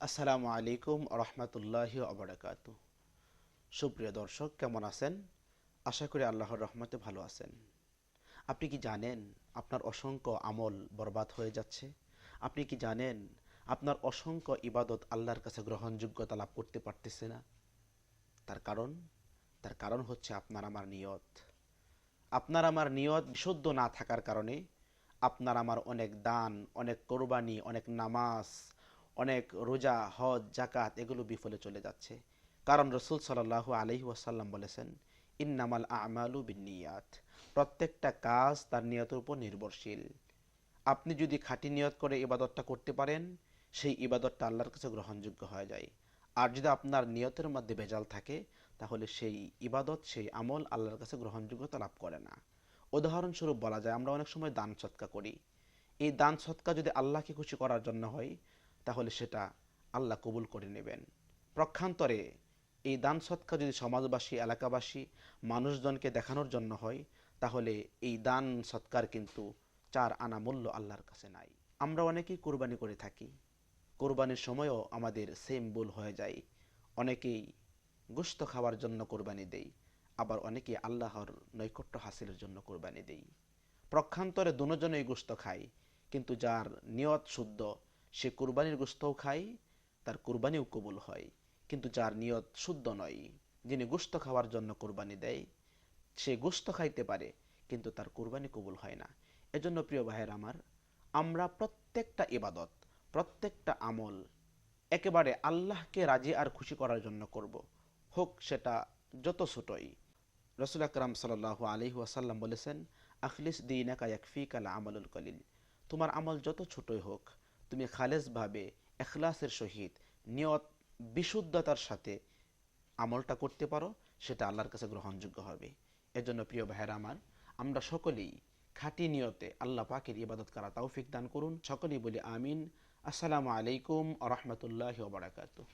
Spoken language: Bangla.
আসসালামু আলাইকুম রহমতুল্লাহি আবরাকাতু। সুপ্রিয় দর্শক, কেমন আছেন? আশা করি আল্লাহর রহমতে ভালো আছেন। আপনি কি জানেন আপনার অসংখ্য আমল বরবাদ হয়ে যাচ্ছে? আপনি কি জানেন আপনার অসংখ্য ইবাদত আল্লাহর কাছে গ্রহণযোগ্যতা লাভ করতে পারতেছে না? তার কারণ তার কারণ হচ্ছে আপনার আমার নিয়ত। আপনার আমার নিয়ত বিশুদ্ধ না থাকার কারণে আপনার আমার অনেক দান, অনেক কোরবানি, অনেক নামাজ, অনেক রোজা, হজ, জাকাত এগুলো বিফলে চলে যাচ্ছে। কারণ রসুল সাল্লাল্লাহু আলাইহি ওয়াসাল্লাম বলেছেন, ইন্নামাল আমালু বিন্নিয়াত, প্রত্যেকটা কাজ তার নিয়তের উপর নির্ভরশীল। আপনি যদি খাঁটি নিয়ত করে ইবাদতটা করতে পারেন, সেই ইবাদতটা আল্লাহর কাছে গ্রহণযোগ্য হয়ে যায়। আর যদি আপনার নিয়তের মধ্যে ভেজাল থাকে, তাহলে সেই ইবাদত, সেই আমল আল্লাহর কাছে গ্রহণযোগ্যতা লাভ করে না। উদাহরণস্বরূপ বলা যায়, আমরা অনেক সময় দান সৎকা করি। এই দান সৎকা যদি আল্লাহকে খুশি করার জন্য হয়, তাহলে সেটা আল্লাহ কবুল করে নেবেন। প্রক্ষান্তরে এই দান সৎকা যদি সমাজবাসী, এলাকাবাসী, মানুষজনকে দেখানোর জন্য হয়, তাহলে এই দান সৎকার কিন্তু চার আনা মূল্য আল্লাহর কাছে নাই। আমরা অনেকেই কোরবানি করে থাকি। কোরবানির সময়ও আমাদের সেম ভুল হয়ে যায়। অনেকেই গোশত খাওয়ার জন্য কোরবানি দেই, আবার অনেকেই আল্লাহর নৈকট্য হাসিলের জন্য কোরবানি দেই। প্রক্ষান্তরে দুজনেই গোশত খায়, কিন্তু যার নিয়ত শুদ্ধ সে কুরবানির গোশতও খায়, তার কুরবানিও কবুল হয়। কিন্তু যার নিয়ত শুদ্ধ নয়, যিনি গোশত খাওয়ার জন্য কোরবানি দেয়, সে গোশত খাইতে পারে কিন্তু তার কুরবানি কবুল হয় না। এজন্য প্রিয় ভাইয়ের আমার, আমরা প্রত্যেকটা ইবাদত, প্রত্যেকটা আমল একেবারে আল্লাহকে রাজি আর খুশি করার জন্য করব, হোক সেটা যত ছোটই। রসুল আকরাম সাল্লাল্লাহু আলাইহি ওয়াসাল্লাম বলেছেন, আখলিস দীনাকা ইয়াকফিকাল আমালুল কলিল, তোমার আমল যত ছোটই হোক, তুমি খালেসভাবে এখলাসের সহিত নিয়ত বিশুদ্ধতার সাথে আমলটা করতে পারো, সেটা আল্লাহর কাছে গ্রহণযোগ্য হবে। এজন্য প্রিয় ভাইয়েরা আমার, আমরা সকলেই খাঁটি নিয়তে আল্লাহ পাকের ইবাদত করা তৌফিক দান করুন। সকলেই বলি আমিন। আসসালামু আলাইকুম ওয়া রাহমাতুল্লাহি ওয়া বারাকাতুহু।